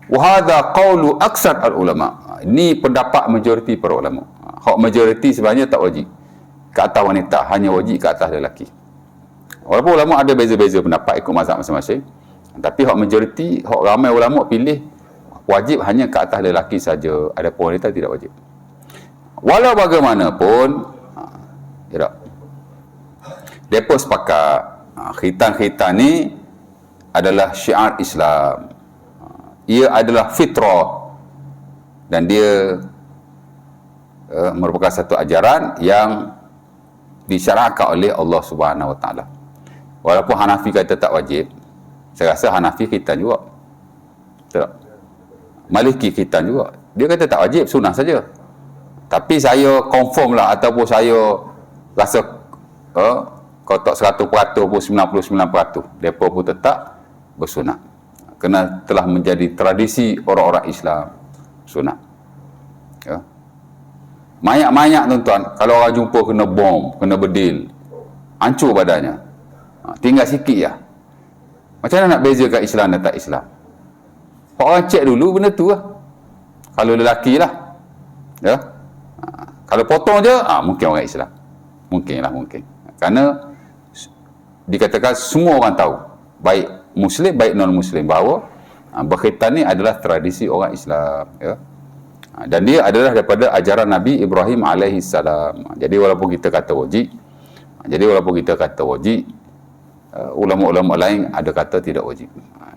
wa hadha qawlu aksar al-ulama. Ini pendapat majoriti para ulama. Hak majoriti sebenarnya tak wajib ke atas wanita, hanya wajib ke atas lelaki. Walaupun ulama ada beza-beza pendapat ikut mazhab masing-masing, tapi hak majoriti, hak ramai ulama pilih wajib hanya ke atas lelaki saja, adapun wanita tidak wajib. Walau bagaimanapun, mereka sepakat khitan-khitan ni adalah syiar Islam. Ia adalah fitrah dan dia merupakan satu ajaran yang disyariatkan oleh Allah Subhanahu Wa Taala. Walaupun Hanafi kata tak wajib, saya rasa Hanafi khitan juga. Tak. Maliki khitan juga. Dia kata tak wajib, sunnah saja. Tapi saya confirm lah ataupun saya rasa kalau tak 100% pun 99%, mereka pun tetap bersunat. Kerana telah menjadi tradisi orang-orang Islam sunat. Ya. Banyak-banyak tuan-tuan, kalau orang jumpa kena bom, kena bedil, hancur badannya. Tinggal sikit ya. Macam mana nak bezakan Islam dan tak Islam? Orang cek dulu benda tu lah. Kalau lelaki lah. Ya. Kalau potong je, mungkin orang Islam. Mungkin. Kerana dikatakan semua orang tahu, baik Muslim, baik non-Muslim, bahawa berkhitan ni adalah tradisi orang Islam. Ya. Dan dia adalah daripada ajaran Nabi Ibrahim alaihissalam. Jadi walaupun kita kata wajib, ulama-ulama lain ada kata tidak wajib.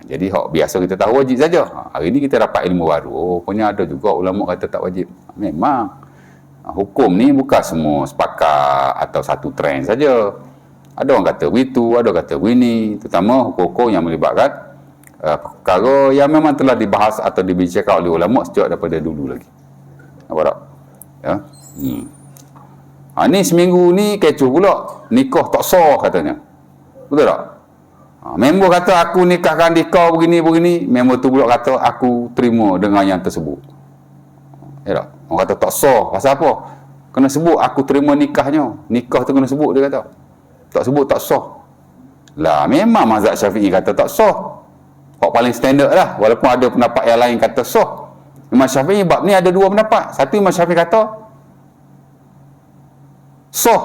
Jadi biasa kita tahu wajib saja. Hari ini kita dapat ilmu baru. Punya ada juga ulama kata tak wajib. Memang hukum ni bukan semua sepakat atau satu trend saja. Ada orang kata begitu, ada kata begini, terutama hukum-hukum yang melibatkan perkara yang memang telah dibahas atau dibicarakan oleh ulama sejak daripada dulu lagi. Nampak tak? Ya. Ni seminggu ni kecoh pula, nikah tak sah katanya. Betul tak? Member kata aku nikahkan di kau begini-begini, member tu pula kata aku terima dengan yang tersebut. Ya tak? Orang kata tak sah, pasal apa? Kena sebut aku terima nikahnya. Nikah tu kena sebut, dia kata. Tak sebut tak sah. Lah memang mazhab Syafi'i kata tak sah. Hak paling standard lah, walaupun ada pendapat yang lain kata sah. Imam Syafi'i bab ni ada dua pendapat. Satu Imam Syafi'i kata sah.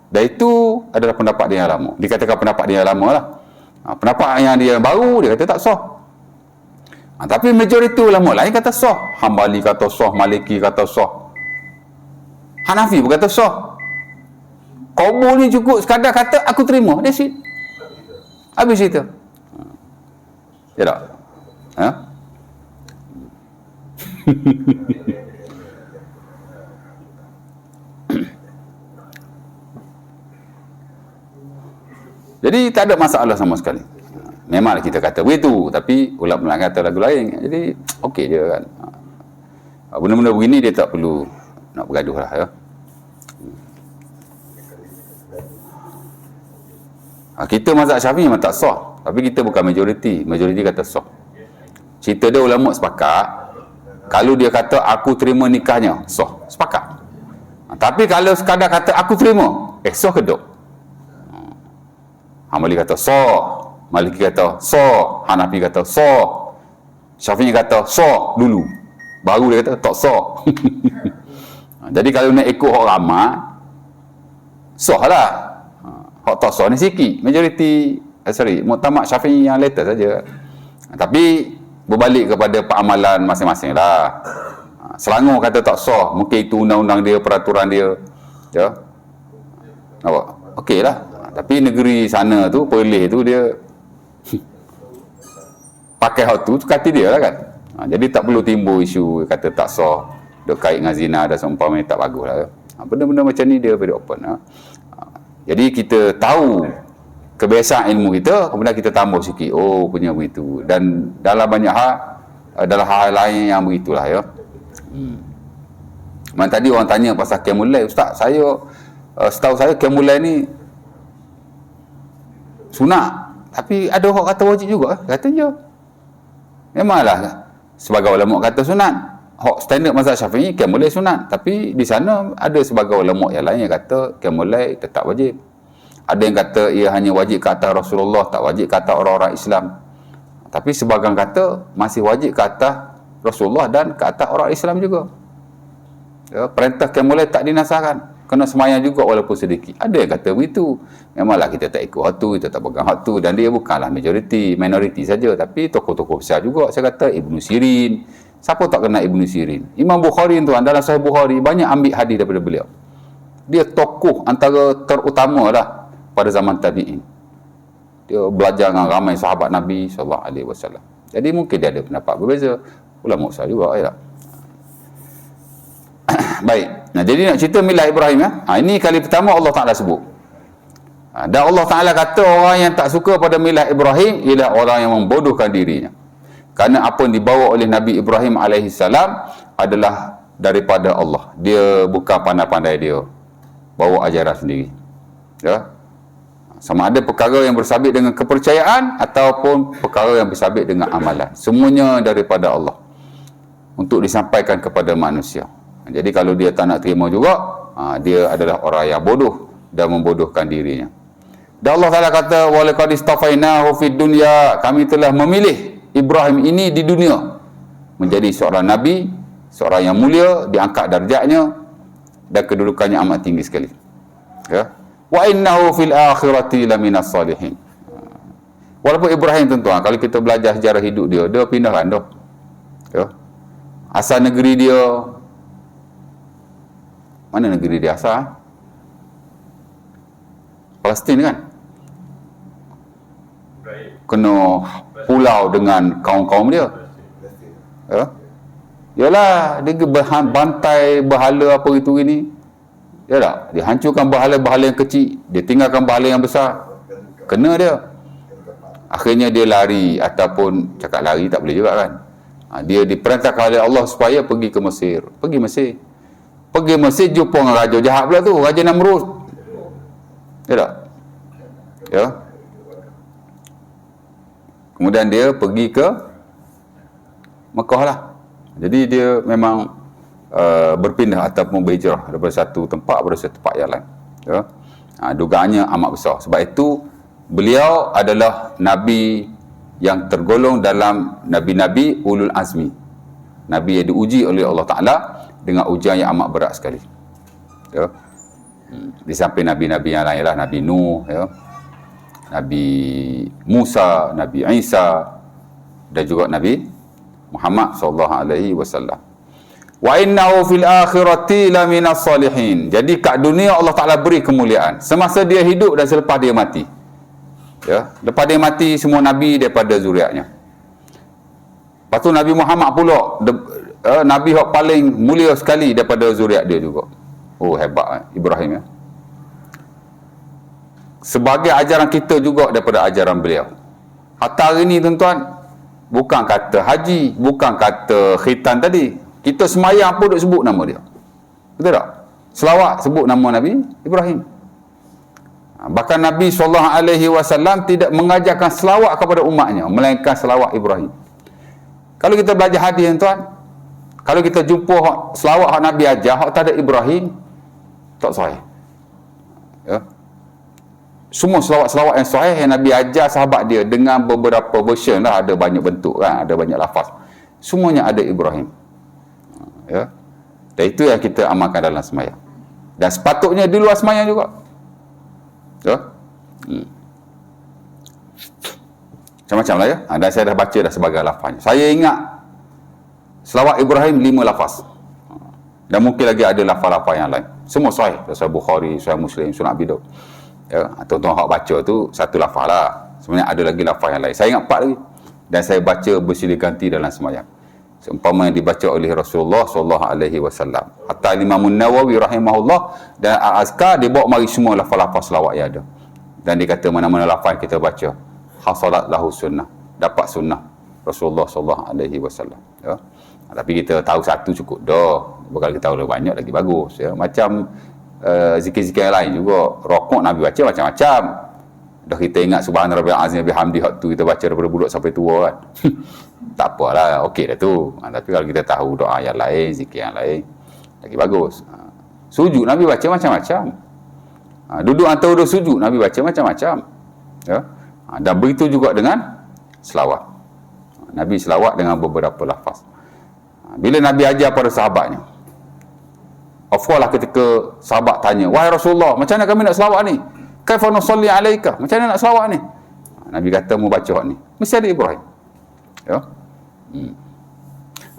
Dan itu adalah pendapat dia yang lama. Dikatakan pendapat dia yang lama lah. Pendapat yang dia baru, dia kata tak sah. Tapi majoriti ulama lain kata sah. Hambali kata sah, Maliki kata sah, Hanafi pun kata sah. Qabul ni cukup sekadar kata aku terima, that's it. Habis itu. Ya tak? Ha? Jadi tak ada masalah sama sekali. Memang kita kata begitu, tapi ulama kata lagu lain. Jadi okey je kan. Benda-benda begini dia tak perlu nak bergaduh lah ya. Kita mazhab Syafi'i memang tak sah, tapi kita bukan majoriti kata sah. Cerita dia ulama sepakat, kalau dia kata aku terima nikahnya, sah, sepakat. Tapi kalau sekadar kata aku terima, sah ke tak? Malik kata sah, Maliki kata sah, Hanafi kata sah, Syafi'i kata sah dulu, baru dia kata tak sah. Jadi kalau nak ikut hak ramai, sah lah. Hak tak sah ni sikit, majoriti muktamad Syafi'i yang later saja. Tapi berbalik kepada peramalan masing-masing lah. Selangor kata tak sah, mungkin itu undang-undang dia, peraturan dia, ya, nampak? Okey lah. Tapi negeri sana tu, Perlis tu, dia pakai hak tu kata dia lah kan. Jadi tak perlu timbul isu kata tak sah, duk kait dengan zina dan seumpamanya, tak bagus lah. Benda-benda macam ni dia very open. Jadi kita tahu kebiasaan ilmu kita, kemudian kita tambah sikit, oh punya begitu. Dan dalam banyak hal, dalam hal lain yang begitulah, ya. Mana tadi orang tanya pasal Qiyamul Lail, Ustaz, setahu saya Qiyamul Lail ni sunat, tapi ada orang kata wajib juga. Kata je, memanglah sebagai ulama kata sunat. Hak standard mazhab Syafi'i Qiyamul Lail sunat, tapi di sana ada sebagai ulama yang lain yang kata Qiyamul Lail tetap wajib. Ada yang kata ia hanya wajib ke atas Rasulullah, tak wajib ke atas orang-orang Islam. Tapi sebagian kata masih wajib ke atas Rasulullah dan ke atas orang Islam juga. Ya, perintah Qiyamul Lail tak dinasahkan, kena semayang juga walaupun sedikit. Ada yang kata begitu. Memanglah kita tak ikut hak tu, kita tak pegang hak tu, dan dia bukanlah majoriti, minoriti saja. Tapi tokoh-tokoh besar juga. Saya kata Ibnu Sirin. Siapa tak kenal Ibnu Sirin? Imam Bukhari tuan, dalam Sahih Bukhari banyak ambil hadis daripada beliau. Dia tokoh antara terutama lah pada zaman tabi'in. Dia belajar dengan ramai sahabat Nabi SAW. Jadi mungkin dia ada pendapat berbeza. Ulama besar juga, ya. Baik. Nah, jadi nak cerita milad Ibrahim, ya. Ini kali pertama Allah Ta'ala sebut. Dan Allah Ta'ala kata orang yang tak suka pada milad Ibrahim ialah orang yang membodohkan dirinya. Kerana apa yang dibawa oleh Nabi Ibrahim AS adalah daripada Allah. Dia bukan pandai-pandai dia bawa ajaran sendiri. Ya. Sama ada perkara yang bersabit dengan kepercayaan ataupun perkara yang bersabit dengan amalan. Semuanya daripada Allah untuk disampaikan kepada manusia. Jadi kalau dia tak nak terima juga, dia adalah orang yang bodoh dan membodohkan dirinya. Dan Allah Ta'ala kata, walaqad istafainahu fid dunya, kami telah memilih Ibrahim ini di dunia menjadi seorang nabi, seorang yang mulia, diangkat darjatnya dan kedudukannya amat tinggi sekali. Ya. Wa innahu fil akhirati laminas salihin. Walaupun Ibrahim tuan-tuan, kalau kita belajar sejarah hidup dia pindah random. Ya. Asal negeri dia, mana negeri dia asal? Palestin kan? Kena pulau dengan kaum-kaum dia. Ya. Yalah, dia bantai berhala apa itu ini. Ya tak? Dia hancurkan berhala-berhala yang kecil, dia tinggalkan berhala yang besar. Kena dia. Akhirnya dia lari, ataupun cakap lari tak boleh juga kan. Dia diperintahkan oleh Allah supaya pergi ke Mesir. Pergi Mesir jumpa dengan raja jahat pula tu, Raja Namrud. Ya tak? Ya. Kemudian dia pergi ke Mekah lah. Jadi dia memang berpindah ataupun berhijrah daripada satu tempat pada satu tempat yang lain. Ya. Dugaannya amat besar. Sebab itu beliau adalah Nabi yang tergolong dalam Nabi-Nabi ulul azmi. Nabi yang diuji oleh Allah Ta'ala dengan ujian yang amat berat sekali. Ya. Di samping Nabi-Nabi yang lain lah, Nabi Nuh, ya, Nabi Musa, Nabi Isa, dan juga Nabi Muhammad SAW. Wa innahu fil akhirati laminas salihin. Jadi kat dunia Allah Ta'ala beri kemuliaan semasa dia hidup dan selepas dia mati. Ya, lepas dia mati semua Nabi daripada zuriatnya. Lepas tu Nabi Muhammad pula Nabi yang paling mulia sekali daripada zuriat dia juga. Oh, hebat Ibrahim, ya. Sebagai ajaran kita juga daripada ajaran beliau. Hatta hari ni tuan-tuan, bukan kata haji, bukan kata khitan tadi, kita semayang pun duk sebut nama dia. Betul tak? Selawat sebut nama Nabi Ibrahim. Bahkan Nabi SAW tidak mengajarkan selawat kepada umatnya, melainkan selawat Ibrahim. Kalau kita belajar hadis tuan, kalau kita jumpa selawat hak Nabi ajar, hak tak ada Ibrahim, Tak sahih. Ya. Semua selawat-selawat yang sahih yang Nabi ajar sahabat dia dengan beberapa version lah, ada banyak bentuk kan, ada banyak lafaz. Semuanya ada Ibrahim. Ya. Dan itu yang kita amalkan dalam sembahyang. Dan sepatutnya di luar sembahyang juga. Ya. Macam-macam lah ya. Dan saya dah baca dah sebagai lafaznya. Saya ingat selawat Ibrahim 5 lafaz. Dan mungkin lagi ada lafaz-lafaz yang lain. Semua sahih. Sahih Bukhari, Sahih Muslim, Sunan Abi Daud. Ya, tuan-tuan hak baca tu satu lafaz lah. Sebenarnya ada lagi lafaz yang lain. Saya ingat 4 lagi. Dan saya baca bersilih ganti dalam sembahyang. Seumpama yang dibaca oleh Rasulullah sallallahu alaihi wasallam. Hatta Imam Nawawi rahimahullah dan Al-Azkar dia bawa mari semua lafaz-lafaz selawat yang ada. Dan dia kata mana-mana lafaz kita baca hasalat lahu sunnah, dapat sunnah Rasulullah sallallahu alaihi wasallam. Ya. Tapi kita tahu satu cukup dah. Kalau kita tahu lebih banyak lagi bagus ya. Macam zikir-zikir yang lain juga. Rokok Nabi baca macam-macam. Dah kita ingat subhana rabbiyal azim bihamdi hak tu kita baca daripada budak sampai tua kan. Tak apalah, okey dah tu. Tapi kalau kita tahu doa yang lain, zikir yang lain lagi bagus. Sujud Nabi baca macam-macam. Duduk antara dua sujud Nabi baca macam-macam. Ya. Dan begitu juga dengan selawat. Nabi selawat dengan beberapa lafaz. Bila Nabi ajar pada sahabatnya, of course lah ketika sahabat tanya, wahai Rasulullah, macam mana kami nak selawat ni? Kaifa nusalli alaika? Macam mana nak selawat ni? Nabi kata, mu baca hak ni. Mesti ada Ibrahim. Ya.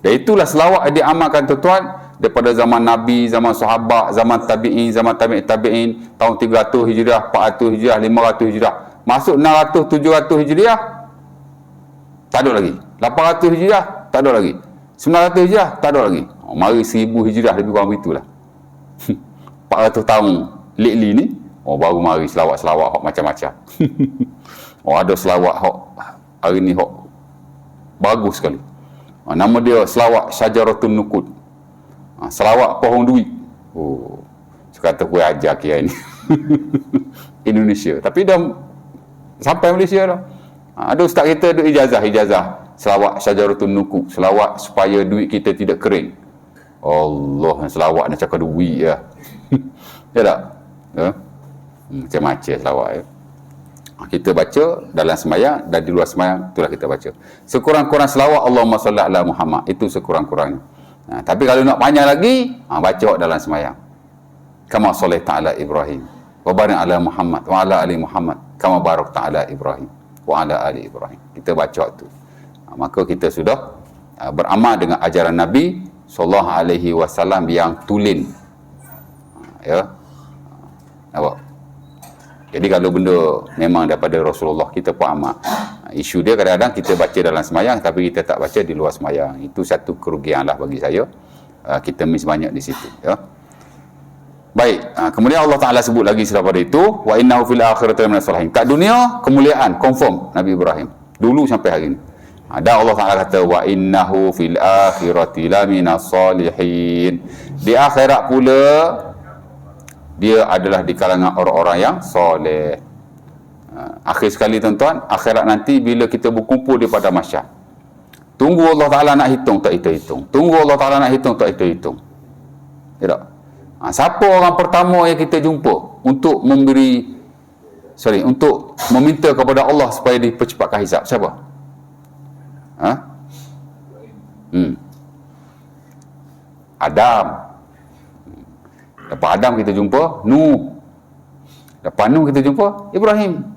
Dan itulah selawat yang diamalkan tuan-tuan daripada zaman Nabi, zaman sahabat, zaman tabi'in, zaman tabi'in, tahun 300 Hijriah, 400 Hijriah, 500 Hijriah. Masuk 600, 700 Hijriah, tak ada lagi. 800 Hijriah, tak ada lagi. 900 Hijriah, tak ada lagi. Mari 1000 Hijriah, lebih kurang begitulah. 400 tahun lately ni, baru mari selawat-selawat hok macam-macam. Ada selawat hok hari ni hok bagus sekali. Nama dia selawat Syajaratun Nukud. Selawat pohon duit. Saya kata aku ajar kira ni. Indonesia. Tapi dah sampai Malaysia dah. Ada ustaz kita ada ijazah selawat Syajaratun Nukud, selawat supaya duit kita tidak kering. Allah, selawat nak cakap duit ya. Ya tak? Ya? Macam-macam selawat ya. Kita baca dalam sembahyang dan di luar sembahyang, itulah kita baca. Sekurang-kurang selawat Allahumma salli ala Muhammad, itu sekurang-kurangnya. Tapi kalau nak panjang lagi, baca dalam sembahyang. Kama shallaita ala Ibrahim wa barik ala Muhammad wa ala ali Muhammad kama barakta ala Ibrahim wa ala ali Ibrahim. Kita baca tu. Maka kita sudah beramal dengan ajaran Nabi sallallahu alaihi wasallam yang tulen. Ya. Nampak? Jadi kalau benda memang daripada Rasulullah, kita pun amal. Isu dia kadang-kadang kita baca dalam sembahyang tapi kita tak baca di luar sembahyang. Itu satu kerugian lah bagi saya. Kita miss banyak di situ. Ya. Baik, kemudian Allah Ta'ala sebut lagi selepas itu, wa innahu fil akhirati minas salihin. Kat dunia, kemuliaan, confirm Nabi Ibrahim. Dulu sampai hari ini. Dan Allah Ta'ala kata, wa innahu fil akhirati minas salihin. Di akhirat pula, dia adalah di kalangan orang-orang yang soleh. Akhir sekali tuan-tuan, akhirat nanti bila kita berkumpul di pada masyar, tunggu Allah Ta'ala nak hitung, tak hitung-hitung. Tunggu Allah Ta'ala nak hitung, tak hitung-hitung. Tak? Siapa orang pertama yang kita jumpa untuk untuk meminta kepada Allah supaya dipercepatkan hisab? Siapa? Adam. Lepas Adam kita jumpa Nuh. Lepas Nuh kita jumpa Ibrahim.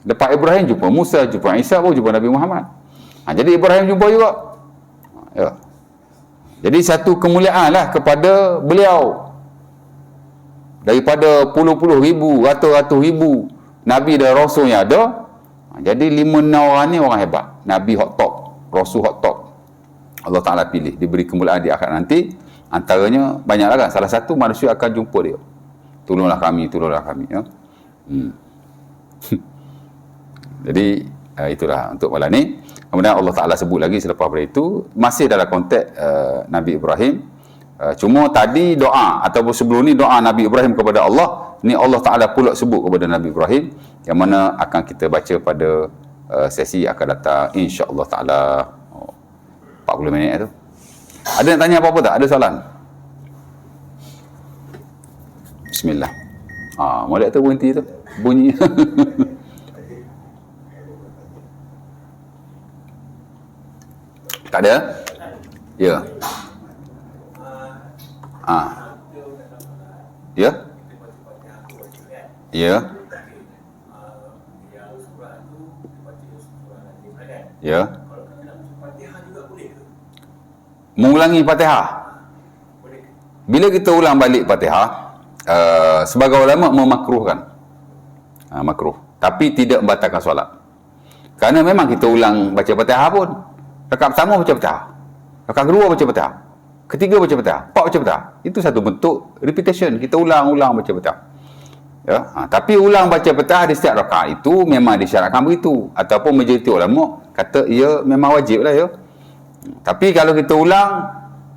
Lepas Ibrahim jumpa Musa, jumpa Isa, baru jumpa Nabi Muhammad. Jadi Ibrahim jumpa juga. Ya. Jadi satu kemuliaan lah kepada beliau. Daripada puluh-puluh ribu, ratus-ratus ribu Nabi dan Rasul yang ada. Jadi 5-6 orang ni orang hebat. Nabi hot top, Rasul hot top. Allah Ta'ala pilih, diberi kemuliaan di akhirat nanti. Antaranya banyaklah kan, salah satu manusia akan jumpa dia, tolonglah kami ya. Jadi itulah untuk malam ni. Kemudian Allah Ta'ala sebut lagi selepas pada itu, masih dalam konteks Nabi Ibrahim. Cuma tadi doa ataupun sebelum ni doa Nabi Ibrahim kepada Allah, ni Allah Ta'ala pula sebut kepada Nabi Ibrahim, yang mana akan kita baca pada sesi akan datang insya-Allah Ta'ala. 40 minit tu. Ada nak tanya apa-apa tak? Ada soalan? Bismillah. Molek tu berhenti tu. Bunyi. Tak ada? Ya. Ya? Ya. Ya. Mengulangi Fatihah. Bila kita ulang balik Fatihah, sebagai ulama memakruhkan. Makruh. Tapi tidak membatalkan solat. Kerana memang kita ulang baca Fatihah pun. Rakaat pertama baca Fatihah. Rakaat kedua baca Fatihah. Ketiga baca Fatihah. Empat baca Fatihah. Itu satu bentuk repetition. Kita ulang-ulang baca Fatihah. Ya, tapi ulang baca Fatihah di setiap rakaat itu memang disyaratkan begitu, ataupun majoriti ulama kata ia memang wajib lah ya. Tapi kalau kita ulang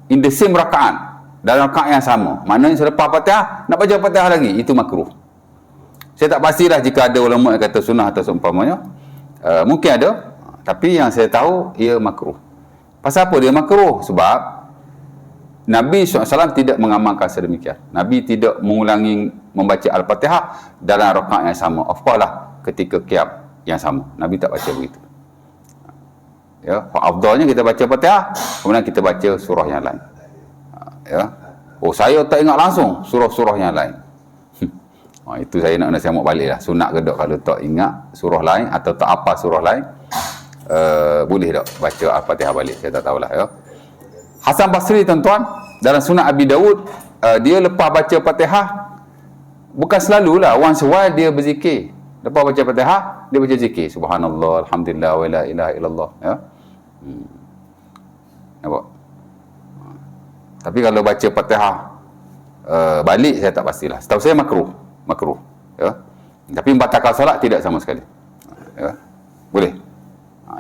in the same rakaat, dalam rakaat yang sama, maknanya selepas Fatihah nak baca Fatihah lagi, itu makruh. Saya tak pastilah jika ada ulama yang kata sunnah atau seumpamanya. Mungkin ada, tapi yang saya tahu ia makruh. Pasal apa dia makruh? Sebab Nabi SAW tidak mengamalkan sedemikian. Nabi tidak mengulangi membaca Al-Fatihah dalam rakaat yang sama. Of course lah, ketika qiyam yang sama. Nabi tak baca begitu. Ya, afdalnya kita baca Fatihah, kemudian kita baca surah yang lain. Ya. Saya tak ingat langsung surah-surah yang lain. Itu saya nak sambung balik lah. Sunat ke tak kalau tak ingat surah lain atau tak apa surah lain, boleh tak baca Al-Fatihah balik? Saya tak tahulah ya. Hasan Basri tuan-tuan, dalam Sunan Abi Dawud, dia lepas baca Fatihah, bukan selalulah, once a while dia berzikir. Lepas baca Fatihah, dia baca zikir. Subhanallah, alhamdulillah, wa la ilaha illallah. Ya. Nampak? Tapi kalau baca Fatihah balik, saya tak pastilah. Setahu saya makruh. Ya. Tapi membatalkan solat tidak sama sekali. Ya. Boleh.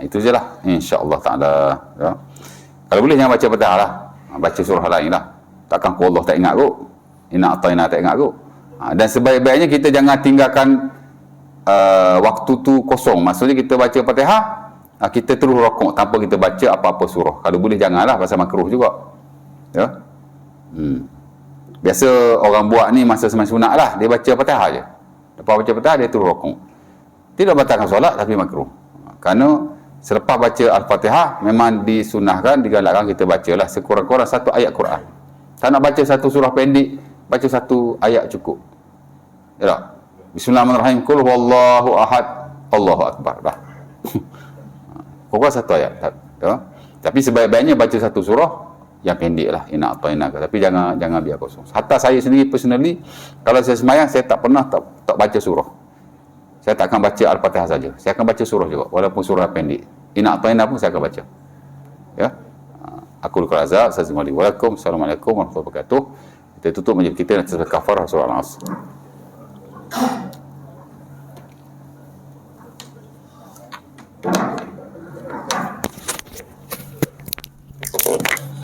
Itu je lah. InsyaAllah ta'ala. Ya. Kalau boleh jangan baca Fatihah lah. Baca surah lain lah. Takkan ku Allah tak ingat kot. Inna atayna tak ingat kot. Dan sebaik-baiknya kita jangan tinggalkan waktu tu kosong. Maksudnya kita baca Fatihah, kita terus rokok tanpa kita baca apa-apa surah. Kalau boleh janganlah, pasal makruh juga. Ya. Biasa orang buat ni masa sembahyang sunat lah, dia baca Fatihah je. Lepas baca Fatihah dia terus rokok. Tidak batalkan solat tapi makruh. Kerana selepas baca Al-Fatihah memang disunahkan, digalakkan kita bacalah sekurang-kurang satu ayat Quran. Tak nak baca satu surah pendek, baca satu ayat cukup. Ya tak? Bismillahirrahmanirrahim. Qul huwallahu ahad, Allahu akbar. Dah. Pokok satu ayat. Ya? Tapi sebaik-baiknya baca satu surah yang pendek lah. Inna a'tainaka. Tapi jangan biar kosong. Hatta saya sendiri personally, kalau saya sembahyang saya tak pernah tak baca surah. Saya tak akan baca Al-Fatihah saja. Saya akan baca surah juga, walaupun surah pendek. Inna a'tainaka pun saya akan baca. Ya. Aku Qul Azza, Assalamualaikum warahmatullahi wabarakatuh. Kita tutup majlis kita dan kafarah surah Al-Asr.